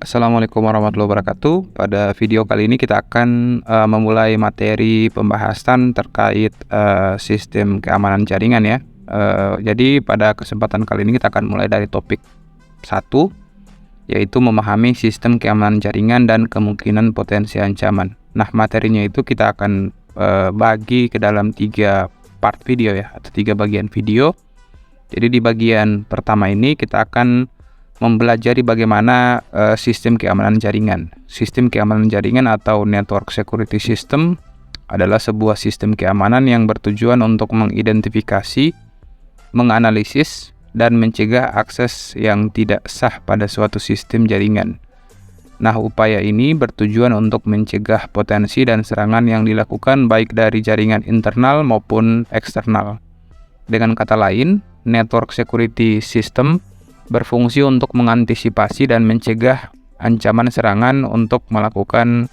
Assalamualaikum warahmatullahi wabarakatuh. Pada video kali ini kita akan memulai materi pembahasan terkait sistem keamanan jaringan ya. Jadi pada kesempatan kali ini kita akan mulai dari topik 1, yaitu memahami sistem keamanan jaringan dan kemungkinan potensi ancaman. Nah, materinya itu kita akan bagi ke dalam 3 part video ya, atau 3 bagian video. Jadi di bagian pertama ini kita akan mempelajari bagaimana sistem keamanan jaringan. Sistem keamanan jaringan atau network security system adalah sebuah sistem keamanan yang bertujuan untuk mengidentifikasi, menganalisis, dan mencegah akses yang tidak sah pada suatu sistem jaringan. Nah, upaya ini bertujuan untuk mencegah potensi dan serangan yang dilakukan baik dari jaringan internal maupun eksternal. Dengan kata lain, network security system berfungsi untuk mengantisipasi dan mencegah ancaman serangan untuk melakukan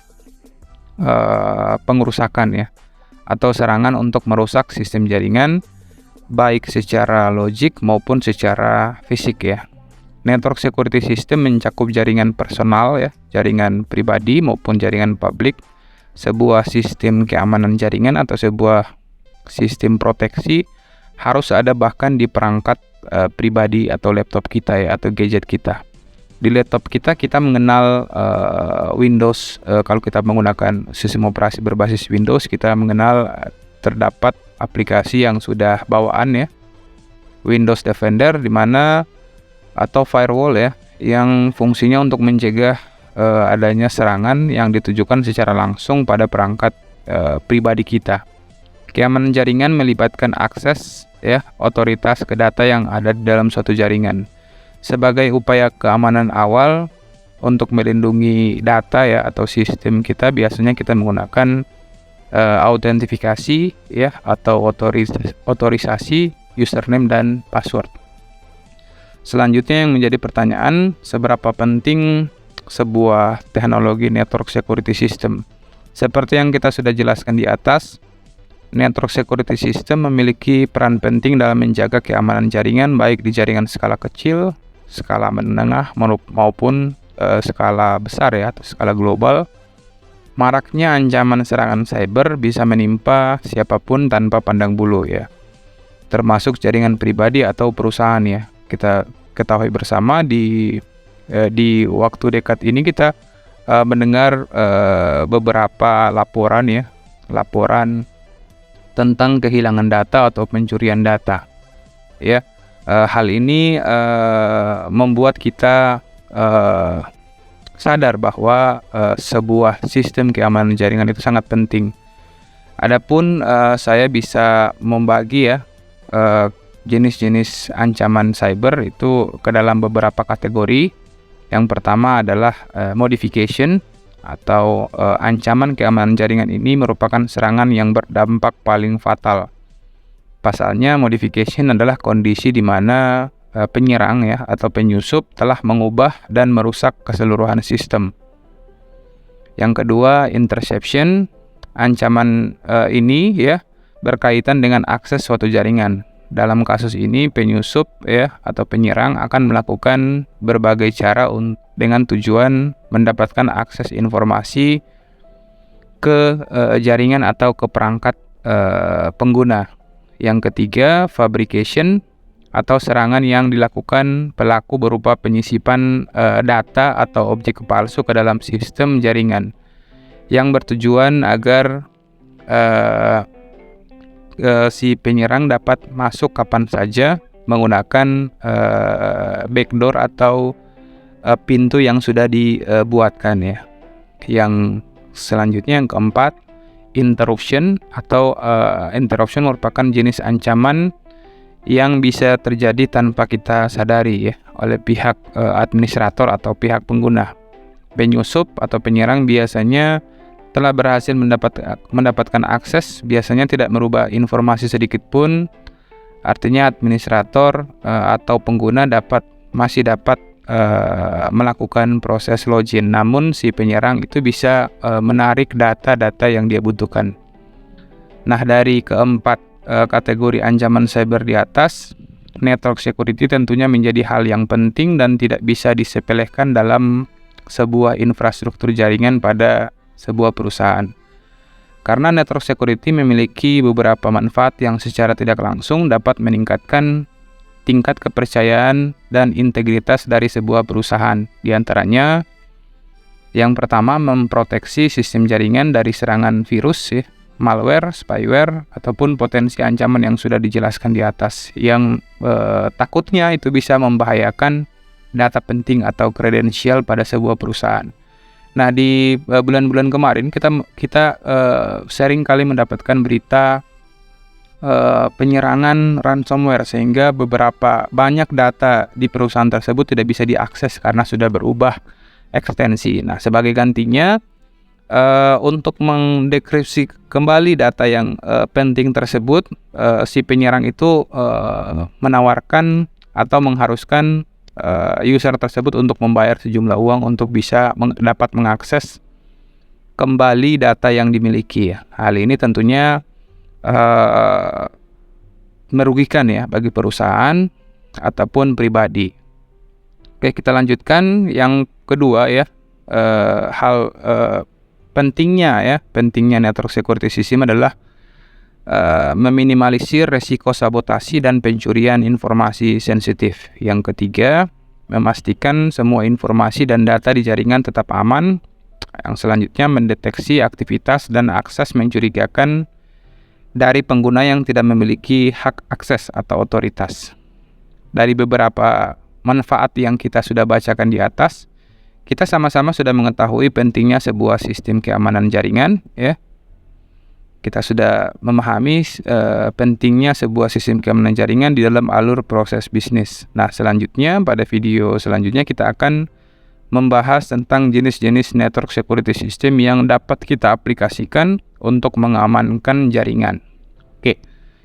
pengerusakan ya, atau serangan untuk merusak sistem jaringan baik secara logik maupun secara fisik ya. Network security system mencakup jaringan personal ya, jaringan pribadi maupun jaringan publik. Sebuah sistem keamanan jaringan atau sebuah sistem proteksi harus ada bahkan di perangkat pribadi atau laptop kita ya, atau gadget kita. Di laptop kita mengenal Windows. Kalau kita menggunakan sistem operasi berbasis Windows, kita mengenal terdapat aplikasi yang sudah bawaan ya, Windows Defender, di mana atau firewall ya, yang fungsinya untuk mencegah adanya serangan yang ditujukan secara langsung pada perangkat pribadi kita. Keamanan jaringan melibatkan akses ya, otoritas ke data yang ada di dalam suatu jaringan. Sebagai upaya keamanan awal untuk melindungi data ya, atau sistem kita, biasanya kita menggunakan autentifikasi ya, atau otorisasi username dan password. Selanjutnya yang menjadi pertanyaan, seberapa penting sebuah teknologi network security system? Seperti yang kita sudah jelaskan di atas, network security system memiliki peran penting dalam menjaga keamanan jaringan baik di jaringan skala kecil, skala menengah maupun skala besar ya, atau skala global. Maraknya ancaman serangan cyber bisa menimpa siapapun tanpa pandang bulu ya, termasuk jaringan pribadi atau perusahaan ya. Kita ketahui bersama di waktu dekat ini kita mendengar beberapa laporan tentang kehilangan data atau pencurian data ya. Hal ini membuat kita sadar bahwa sebuah sistem keamanan jaringan itu sangat penting. Adapun saya bisa membagi ya jenis-jenis ancaman cyber itu ke dalam beberapa kategori. Yang pertama adalah modification, atau ancaman keamanan jaringan ini merupakan serangan yang berdampak paling fatal. Pasalnya, modification adalah kondisi di mana penyerang ya, atau penyusup telah mengubah dan merusak keseluruhan sistem. Yang kedua, interception. Ancaman ini ya berkaitan dengan akses suatu jaringan. Dalam kasus ini, penyusup ya, atau penyerang akan melakukan berbagai cara dengan tujuan mendapatkan akses informasi ke jaringan atau ke perangkat pengguna. Yang ketiga, fabrication, atau serangan yang dilakukan pelaku berupa penyisipan data atau objek palsu ke dalam sistem jaringan yang bertujuan agar si penyerang dapat masuk kapan saja menggunakan backdoor atau pintu yang sudah dibuatkan ya. Yang selanjutnya, yang keempat, interruption, atau interruption merupakan jenis ancaman yang bisa terjadi tanpa kita sadari ya, oleh pihak administrator atau pihak pengguna. Penyusup atau penyerang biasanya telah berhasil mendapatkan akses, biasanya tidak merubah informasi sedikit pun. Artinya administrator atau pengguna masih dapat melakukan proses login, namun si penyerang itu bisa menarik data-data yang dia butuhkan. Nah, dari keempat kategori ancaman cyber di atas, network security tentunya menjadi hal yang penting dan tidak bisa disepelekan dalam sebuah infrastruktur jaringan pada sebuah perusahaan. Karena network security memiliki beberapa manfaat yang secara tidak langsung dapat meningkatkan tingkat kepercayaan dan integritas dari sebuah perusahaan. Di antaranya, yang pertama, memproteksi sistem jaringan dari serangan virus, malware, spyware, ataupun potensi ancaman yang sudah dijelaskan di atas, yang takutnya itu bisa membahayakan data penting atau kredensial pada sebuah perusahaan. Nah, di bulan-bulan kemarin kita sering kali mendapatkan berita penyerangan ransomware, sehingga banyak data di perusahaan tersebut tidak bisa diakses karena sudah berubah ekstensi. Nah, sebagai gantinya, untuk mendekripsi kembali data yang penting tersebut, si penyerang itu menawarkan atau mengharuskan user tersebut untuk membayar sejumlah uang untuk bisa dapat mengakses kembali data yang dimiliki. Hal ini tentunya merugikan ya bagi perusahaan ataupun pribadi. Oke, kita lanjutkan yang kedua ya, pentingnya network security system adalah meminimalisir resiko sabotasi dan pencurian informasi sensitif. Yang ketiga, memastikan semua informasi dan data di jaringan tetap aman. Yang selanjutnya, mendeteksi aktivitas dan akses mencurigakan dari pengguna yang tidak memiliki hak akses atau otoritas. Dari beberapa manfaat yang kita sudah bacakan di atas, kita sama-sama sudah mengetahui pentingnya sebuah sistem keamanan jaringan, ya. Kita sudah memahami pentingnya sebuah sistem keamanan jaringan di dalam alur proses bisnis. Nah, selanjutnya pada video selanjutnya kita akan membahas tentang jenis-jenis network security system yang dapat kita aplikasikan untuk mengamankan jaringan. Oke,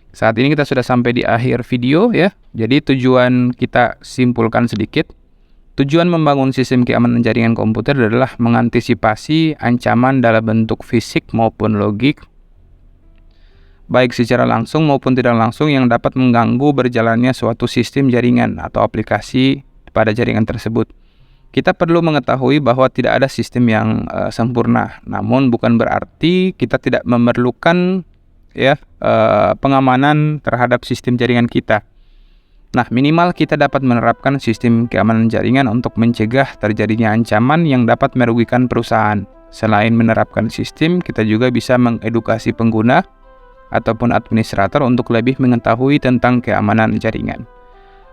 saat ini kita sudah sampai di akhir video ya. Jadi tujuan kita simpulkan sedikit. Tujuan membangun sistem keamanan jaringan komputer adalah mengantisipasi ancaman dalam bentuk fisik maupun logik, baik secara langsung maupun tidak langsung, yang dapat mengganggu berjalannya suatu sistem jaringan atau aplikasi pada jaringan tersebut. Kita perlu mengetahui bahwa tidak ada sistem yang sempurna, namun bukan berarti kita tidak memerlukan pengamanan terhadap sistem jaringan kita. Nah, minimal kita dapat menerapkan sistem keamanan jaringan untuk mencegah terjadinya ancaman yang dapat merugikan perusahaan. Selain menerapkan sistem, kita juga bisa mengedukasi pengguna ataupun administrator untuk lebih mengetahui tentang keamanan jaringan.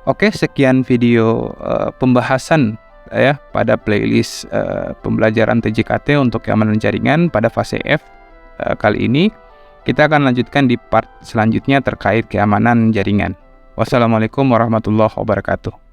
Oke, sekian video pembahasan pada playlist pembelajaran TJKT untuk keamanan jaringan pada fase F kali ini. Kita akan lanjutkan di part selanjutnya terkait keamanan jaringan. Wassalamualaikum warahmatullahi wabarakatuh.